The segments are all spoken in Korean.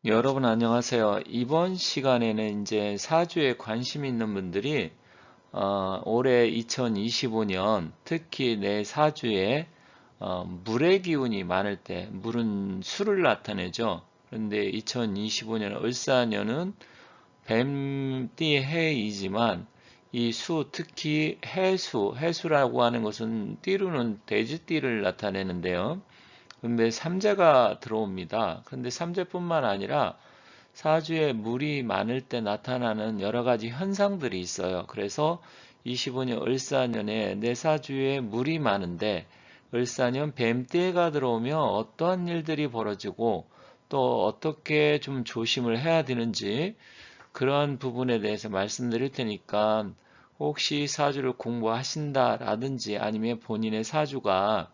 여러분 안녕하세요. 이번 시간에는 이제 사주에 관심 있는 분들이 올해 2025년 특히 내 사주에 물의 기운이 많을 때, 물은 수를 나타내죠. 그런데 2025년 을사년은 뱀띠 해이지만 이 수, 특히 해수라고 하는 것은 띠로는 돼지띠를 나타내는데요. 근데 삼재가 들어옵니다. 근데 삼재뿐만 아니라 사주에 물이 많을 때 나타나는 여러 가지 현상들이 있어요. 그래서 25년 을사년에 내 사주에 물이 많은데 을사년 뱀띠가 들어오면 어떠한 일들이 벌어지고 또 어떻게 좀 조심을 해야 되는지 그러한 부분에 대해서 말씀드릴 테니까 혹시 사주를 공부하신다라든지 아니면 본인의 사주가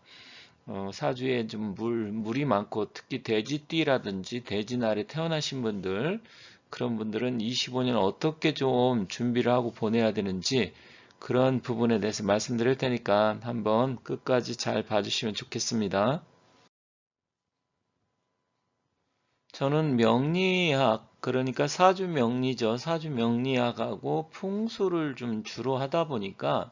사주에 좀 물이 많고 특히 돼지띠라든지 돼지날에 태어나신 분들 그런 분들은 25년 어떻게 좀 준비를 하고 보내야 되는지 그런 부분에 대해서 말씀드릴 테니까 한번 끝까지 잘 봐주시면 좋겠습니다. 저는 명리학, 그러니까 사주 명리죠. 사주 명리학하고 풍수를 좀 주로 하다 보니까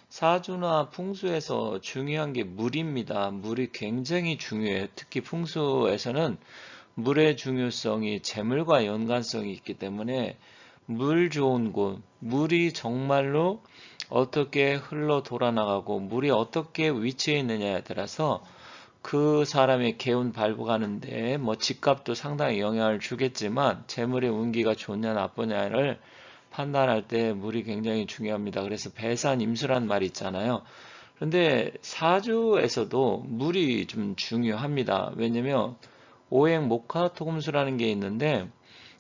사주나 풍수에서 중요한 게 물입니다. 물이 굉장히 중요해요. 특히 풍수에서는 물의 중요성이 재물과 연관성이 있기 때문에 물 좋은 곳, 물이 정말로 어떻게 흘러 돌아나가고 물이 어떻게 위치해 있느냐에 따라서 그 사람의 개운 발부하는데 뭐 집값도 상당히 영향을 주겠지만 재물의 운기가 좋냐 나쁘냐를 판단할 때 물이 굉장히 중요합니다. 그래서 배산임수란 말이 있잖아요. 그런데 사주에서도 물이 좀 중요합니다. 왜냐면 오행 목화토금수라는 게 있는데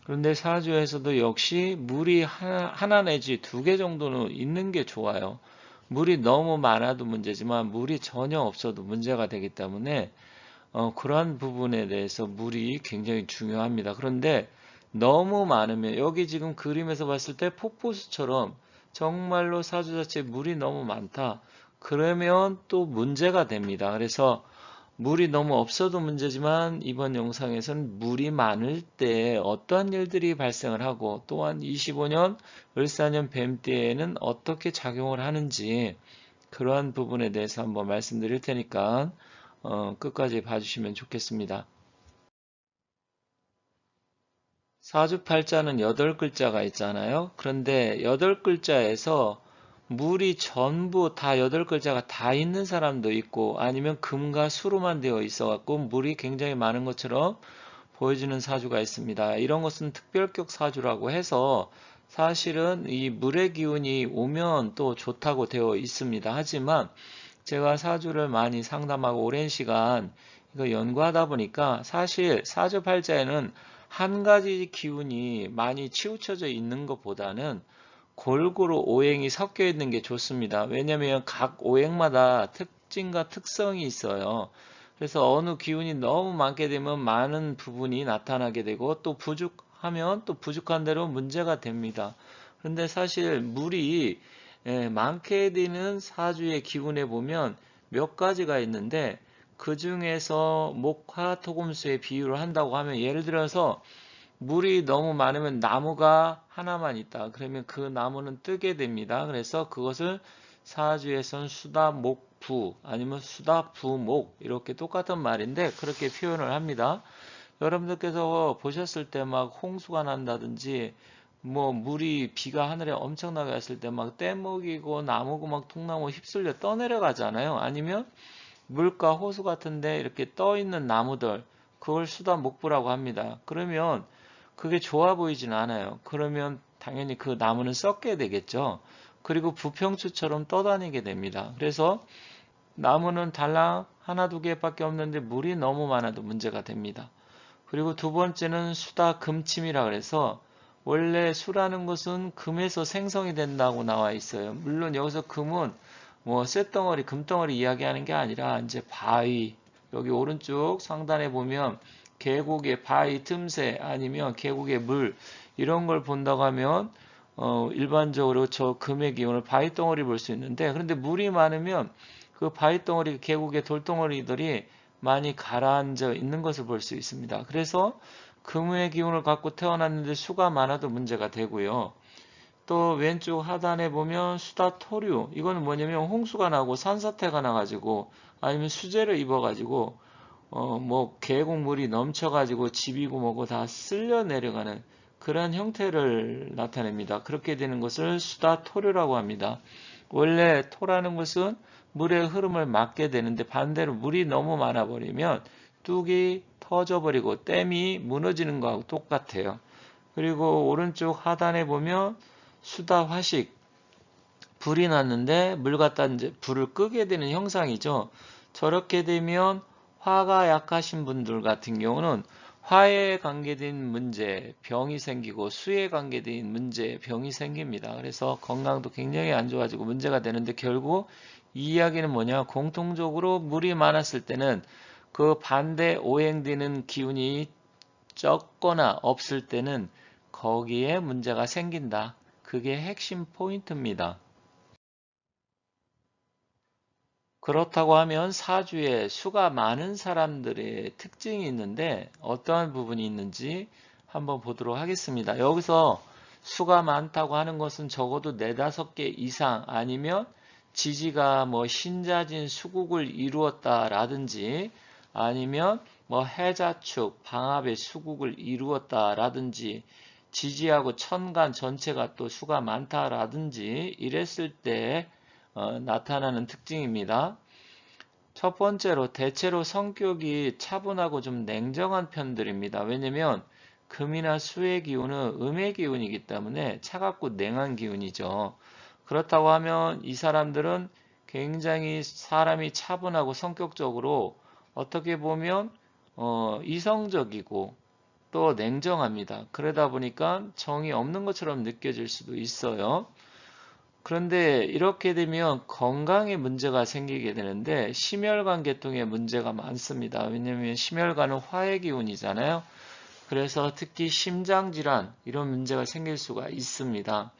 그런데 사주에서도 역시 물이 하나 내지 두 개 정도는 있는 게 좋아요. 물이 너무 많아도 문제지만 물이 전혀 없어도 문제가 되기 때문에 그러한 부분에 대해서 물이 굉장히 중요합니다. 그런데 너무 많으면 여기 지금 그림에서 봤을 때 폭포수처럼 정말로 사주 자체에 물이 너무 많다. 그러면 또 문제가 됩니다. 그래서 물이 너무 없어도 문제지만 이번 영상에서는 물이 많을 때 어떠한 일들이 발생을 하고 또한 25년 을사년 뱀띠에는 어떻게 작용을 하는지 그러한 부분에 대해서 한번 말씀드릴 테니까 끝까지 봐주시면 좋겠습니다. 사주팔자는 8글자가 있잖아요. 그런데 8글자에서 물이 전부 다 8글자가 다 있는 사람도 있고 아니면 금과 수로만 되어 있어 갖고 물이 굉장히 많은 것처럼 보여주는 사주가 있습니다. 이런 것은 특별격 사주라고 해서 사실은 이 물의 기운이 오면 또 좋다고 되어 있습니다. 하지만 제가 사주를 많이 상담하고 오랜 시간 이거 연구하다 보니까 사실 사주팔자에는 한 가지 기운이 많이 치우쳐져 있는 것보다는 골고루 오행이 섞여 있는 게 좋습니다. 왜냐하면 각 오행마다 특징과 특성이 있어요. 그래서 어느 기운이 너무 많게 되면 많은 부분이 나타나게 되고 또 부족하면 또 부족한 대로 문제가 됩니다. 그런데 사실 물이 많게 되는 사주의 기운에 보면 몇 가지가 있는데 그 중에서 목화 토금수의 비유를 한다고 하면 예를 들어서 물이 너무 많으면 나무가 하나만 있다. 그러면 그 나무는 뜨게 됩니다. 그래서 그것을 사주에선 수다목부 아니면 수다부목 이렇게 똑같은 말인데 그렇게 표현을 합니다. 여러분들께서 보셨을 때 막 홍수가 난다든지 뭐 물이 비가 하늘에 엄청나게 왔을 때 막 떼먹이고 나무고 막 통나무 휩쓸려 떠내려가잖아요. 아니면 물가 호수 같은데 이렇게 떠 있는 나무들 그걸 수다목부라고 합니다. 그러면 그게 좋아 보이진 않아요. 그러면 당연히 그 나무는 썩게 되겠죠. 그리고 부평수처럼 떠다니게 됩니다. 그래서 나무는 달랑 하나 두 개밖에 없는데 물이 너무 많아도 문제가 됩니다. 그리고 두 번째는 수다 금침이라 그래서 원래 수라는 것은 금에서 생성이 된다고 나와 있어요. 물론 여기서 금은 뭐 쇳덩어리, 금덩어리 이야기하는 게 아니라 이제 바위, 여기 오른쪽 상단에 보면 계곡의 바위 틈새 아니면 계곡의 물 이런 걸 본다고 하면 일반적으로 저 금의 기운을 바위 덩어리 볼 수 있는데 그런데 물이 많으면 그 바위 덩어리, 계곡의 돌덩어리들이 많이 가라앉아 있는 것을 볼 수 있습니다. 그래서 금의 기운을 갖고 태어났는데 수가 많아도 문제가 되고요. 또 왼쪽 하단에 보면 수다 토류, 이거는 뭐냐면 홍수가 나고 산사태가 나가지고 아니면 수재를 입어가지고 뭐 계곡물이 넘쳐가지고 집이고 뭐고 다 쓸려 내려가는 그런 형태를 나타냅니다. 그렇게 되는 것을 수다 토류라고 합니다. 원래 토라는 것은 물의 흐름을 막게 되는데 반대로 물이 너무 많아 버리면 뚝이 터져버리고 댐이 무너지는 거하고 똑같아요. 그리고 오른쪽 하단에 보면 수다 화식, 불이 났는데 물 갖다 이제 불을 끄게 되는 형상이죠. 저렇게 되면 화가 약하신 분들 같은 경우는 화에 관계된 문제, 병이 생기고 수에 관계된 문제, 병이 생깁니다. 그래서 건강도 굉장히 안 좋아지고 문제가 되는데 결국 이 이야기는 뭐냐? 공통적으로 물이 많았을 때는 그 반대 오행되는 기운이 적거나 없을 때는 거기에 문제가 생긴다. 그게 핵심 포인트입니다. 그렇다고 하면 사주에 수가 많은 사람들의 특징이 있는데 어떠한 부분이 있는지 한번 보도록 하겠습니다. 여기서 수가 많다고 하는 것은 적어도 4, 5개 이상 아니면 지지가 뭐 신자진 수국을 이루었다라든지 아니면 뭐 해자축, 방합의 수국을 이루었다라든지 지지하고 천간 전체가 또 수가 많다라든지 이랬을 때 나타나는 특징입니다. 첫 번째로 대체로 성격이 차분하고 좀 냉정한 편들입니다. 왜냐면 금이나 수의 기운은 음의 기운이기 때문에 차갑고 냉한 기운이죠. 그렇다고 하면 이 사람들은 굉장히 사람이 차분하고 성격적으로 어떻게 보면 이성적이고 또 냉정합니다. 그러다 보니까 정이 없는 것처럼 느껴질 수도 있어요. 그런데 이렇게 되면 건강에 문제가 생기게 되는데 심혈관 계통에 문제가 많습니다. 왜냐하면 심혈관은 화의 기운이잖아요. 그래서 특히 심장질환 이런 문제가 생길 수가 있습니다.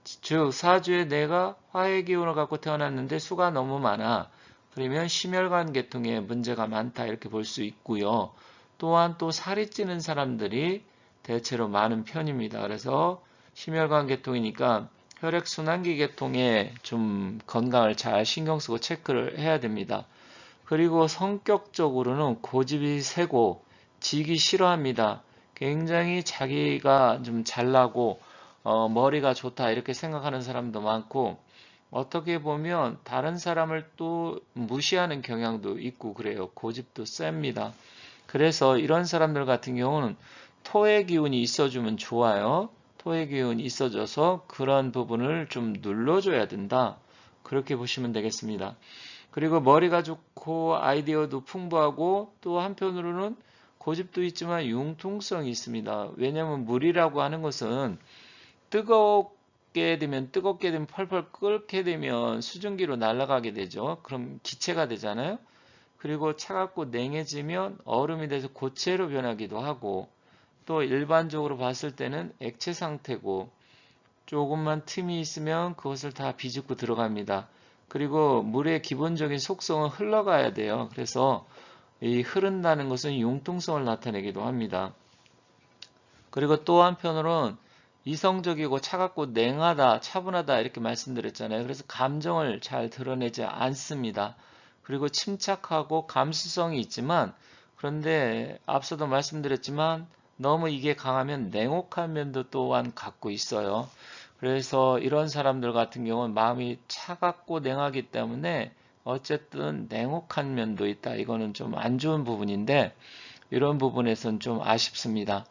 즉 사주에 내가 화의 기운을 갖고 태어났는데 수가 너무 많아. 그러면 심혈관 계통에 문제가 많다 이렇게 볼 수 있고요. 또한 또 살이 찌는 사람들이 대체로 많은 편입니다. 그래서 심혈관 계통이니까 혈액순환기 계통에 좀 건강을 잘 신경 쓰고 체크를 해야 됩니다. 그리고 성격적으로는 고집이 세고 지기 싫어합니다. 굉장히 자기가 좀 잘나고 머리가 좋다 이렇게 생각하는 사람도 많고 어떻게 보면 다른 사람을 또 무시하는 경향도 있고 그래요. 고집도 셉니다. 그래서 이런 사람들 같은 경우는 토의 기운이 있어주면 좋아요. 토의 기운이 있어져서 그런 부분을 좀 눌러줘야 된다. 그렇게 보시면 되겠습니다. 그리고 머리가 좋고 아이디어도 풍부하고 또 한편으로는 고집도 있지만 융통성이 있습니다. 왜냐하면 물이라고 하는 것은 뜨겁게 되면 펄펄 끓게 되면 수증기로 날아가게 되죠. 그럼 기체가 되잖아요. 그리고 차갑고 냉해지면 얼음이 돼서 고체로 변하기도 하고 또 일반적으로 봤을 때는 액체 상태고 조금만 틈이 있으면 그것을 다 비집고 들어갑니다. 그리고 물의 기본적인 속성은 흘러가야 돼요. 그래서 이 흐른다는 것은 융통성을 나타내기도 합니다. 그리고 또 한편으로는 이성적이고 차갑고 냉하다, 차분하다 이렇게 말씀드렸잖아요. 그래서 감정을 잘 드러내지 않습니다. 그리고 침착하고 감수성이 있지만 그런데 앞서도 말씀드렸지만 너무 이게 강하면 냉혹한 면도 또한 갖고 있어요. 그래서 이런 사람들 같은 경우는 마음이 차갑고 냉하기 때문에 어쨌든 냉혹한 면도 있다. 이거는 좀 안 좋은 부분인데 이런 부분에서는 좀 아쉽습니다.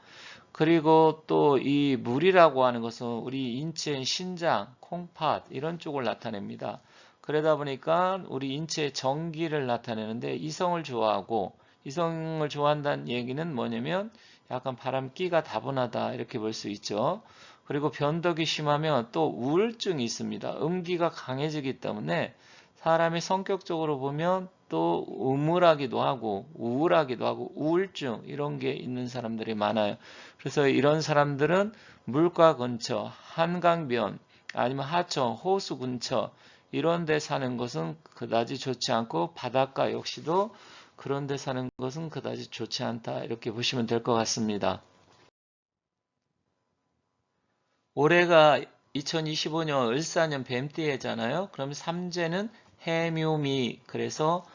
그리고 또 이 물이라고 하는 것은 우리 인체의 신장, 콩팥 이런 쪽을 나타냅니다. 그러다 보니까 우리 인체의 정기를 나타내는데 이성을 좋아하고 이성을 좋아한다는 얘기는 뭐냐면 약간 바람기가 다분하다 이렇게 볼 수 있죠. 그리고 변덕이 심하면 또 우울증이 있습니다. 음기가 강해지기 때문에 사람이 성격적으로 보면 또 음울하기도 하고 우울하기도 하고 우울증 이런 게 있는 사람들이 많아요. 그래서 이런 사람들은 물가 근처, 한강변 아니면 하천, 호수 근처 이런 데 사는 것은 그다지 좋지 않고 바닷가 역시도 그런 데 사는 것은 그다지 좋지 않다. 이렇게 보시면 될 것 같습니다. 올해가 2025년 을사년 뱀띠해잖아요. 그럼 삼재는 해묘미. 그래서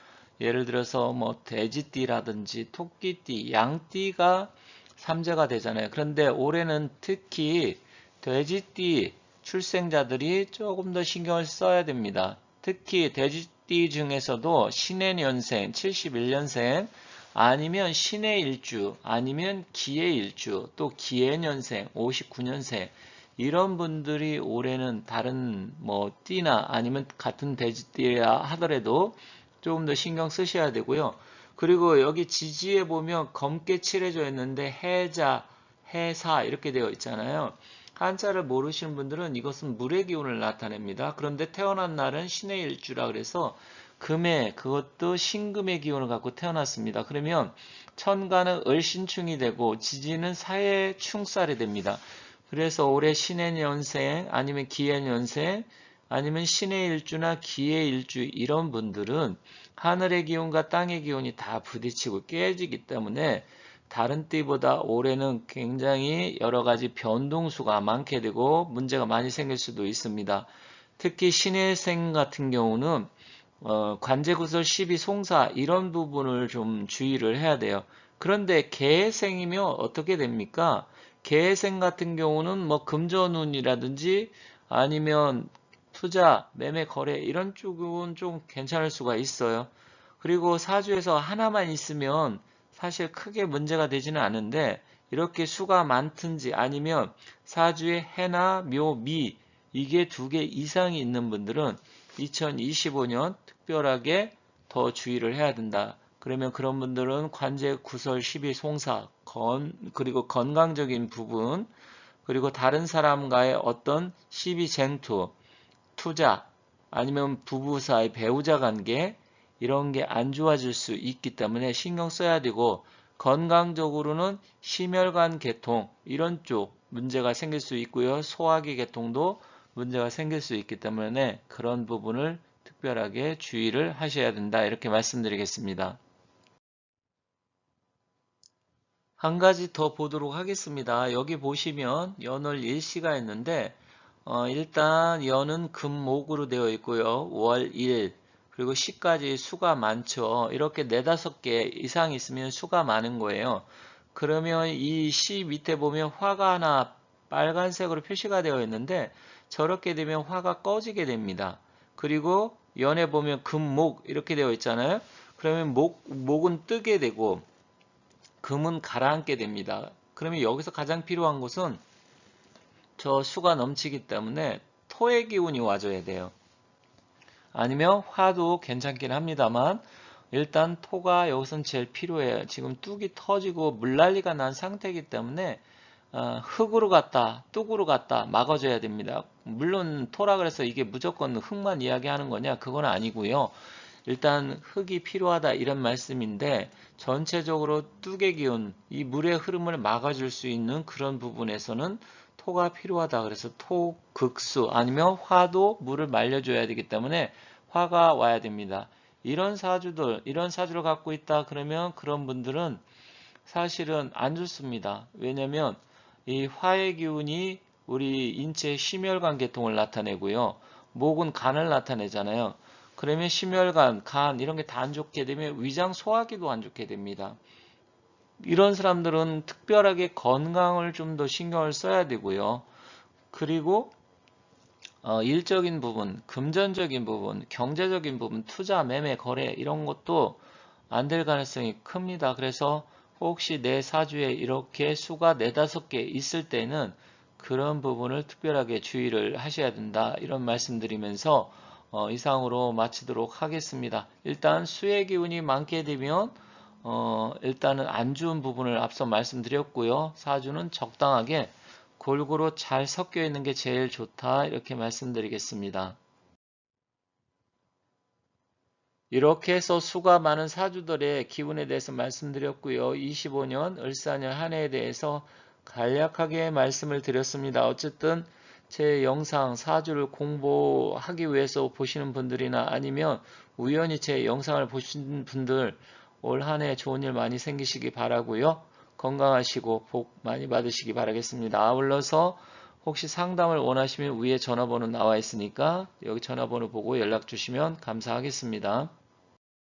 예를 들어서 뭐 돼지띠라든지 토끼띠, 양띠가 삼재가 되잖아요. 그런데 올해는 특히 돼지띠 출생자들이 조금 더 신경을 써야 됩니다. 특히 돼지띠 중에서도 신해년생, 71년생, 아니면 신해일주, 아니면 기해일주, 또 기해년생, 59년생, 이런 분들이 올해는 다른 뭐 띠나 아니면 같은 돼지띠라 하더라도 조금 더 신경 쓰셔야 되고요. 그리고 여기 지지에 보면 검게 칠해져 있는데 해자, 해사 이렇게 되어 있잖아요. 한자를 모르시는 분들은 이것은 물의 기운을 나타냅니다. 그런데 태어난 날은 신의 일주라 그래서 금의, 그것도 신금의 기운을 갖고 태어났습니다. 그러면 천간은 을신충이 되고 지지는 사해충살이 됩니다. 그래서 올해 신해년생 아니면 기해년생 아니면 신의 일주나 기의 일주 이런 분들은 하늘의 기운과 땅의 기운이 다 부딪히고 깨지기 때문에 다른 때보다 올해는 굉장히 여러 가지 변동수가 많게 되고 문제가 많이 생길 수도 있습니다. 특히 신해생 같은 경우는 관제구설 12송사 이런 부분을 좀 주의를 해야 돼요. 그런데 개생이면 어떻게 됩니까? 개생 같은 경우는 뭐 금전운이라든지 아니면 투자, 매매, 거래 이런 쪽은 좀 괜찮을 수가 있어요. 그리고 사주에서 하나만 있으면 사실 크게 문제가 되지는 않은데 이렇게 수가 많든지 아니면 사주에 해나 묘, 미 이게 두 개 이상이 있는 분들은 2025년 특별하게 더 주의를 해야 된다. 그러면 그런 분들은 관제, 구설, 시비, 송사, 그리고 건강적인 부분, 그리고 다른 사람과의 어떤 시비, 쟁투, 투자, 아니면 부부 사이 배우자 관계, 이런 게 안 좋아질 수 있기 때문에 신경 써야 되고, 건강적으로는 심혈관 계통, 이런 쪽 문제가 생길 수 있고요. 소화기 계통도 문제가 생길 수 있기 때문에 그런 부분을 특별하게 주의를 하셔야 된다. 이렇게 말씀드리겠습니다. 한 가지 더 보도록 하겠습니다. 여기 보시면 연월 일시가 있는데 일단 연은 금목으로 되어 있고요. 월, 일, 그리고 시까지 수가 많죠. 이렇게 네다섯 개 이상 있으면 수가 많은 거예요. 그러면 이 시 밑에 보면 화가 하나 빨간색으로 표시가 되어 있는데 저렇게 되면 화가 꺼지게 됩니다. 그리고 연에 보면 금목 이렇게 되어 있잖아요. 그러면 목은 뜨게 되고 금은 가라앉게 됩니다. 그러면 여기서 가장 필요한 것은 저 수가 넘치기 때문에 토의 기운이 와줘야 돼요. 아니면 화도 괜찮긴 합니다만 일단 토가 여기선 제일 필요해요. 지금 뚝이 터지고 물난리가 난 상태이기 때문에 흙으로 갔다 뚝으로 갔다 막아줘야 됩니다. 물론 토라 그래서 이게 무조건 흙만 이야기하는 거냐 그건 아니고요. 일단 흙이 필요하다 이런 말씀인데 전체적으로 뚝의 기운, 이 물의 흐름을 막아줄 수 있는 그런 부분에서는 토가 필요하다. 그래서 토, 극수 아니면 화도 물을 말려줘야 되기 때문에 화가 와야 됩니다. 이런 사주를 갖고 있다 그러면 그런 분들은 사실은 안 좋습니다. 왜냐면 이 화의 기운이 우리 인체의 심혈관 계통을 나타내고요. 목은 간을 나타내잖아요. 그러면 심혈관, 간 이런 게 다 안 좋게 되면 위장 소화기도 안 좋게 됩니다. 이런 사람들은 특별하게 건강을 좀 더 신경을 써야 되고요. 그리고 일적인 부분, 금전적인 부분, 경제적인 부분, 투자, 매매, 거래 이런 것도 안 될 가능성이 큽니다. 그래서 혹시 내 사주에 이렇게 수가 네다섯 개 있을 때는 그런 부분을 특별하게 주의를 하셔야 된다. 이런 말씀드리면서 이상으로 마치도록 하겠습니다. 일단 수의 기운이 많게 되면 일단은 안 좋은 부분을 앞서 말씀드렸고요. 사주는 적당하게 골고루 잘 섞여 있는 게 제일 좋다. 이렇게 말씀드리겠습니다. 이렇게 해서 수가 많은 사주들의 기운에 대해서 말씀드렸고요. 25년 을사년 한 해에 대해서 간략하게 말씀을 드렸습니다. 어쨌든 제 영상 사주를 공부하기 위해서 보시는 분들이나 아니면 우연히 제 영상을 보신 분들 올 한 해 좋은 일 많이 생기시기 바라고요. 건강하시고 복 많이 받으시기 바라겠습니다. 아울러서 혹시 상담을 원하시면 위에 전화번호 나와 있으니까 여기 전화번호 보고 연락 주시면 감사하겠습니다.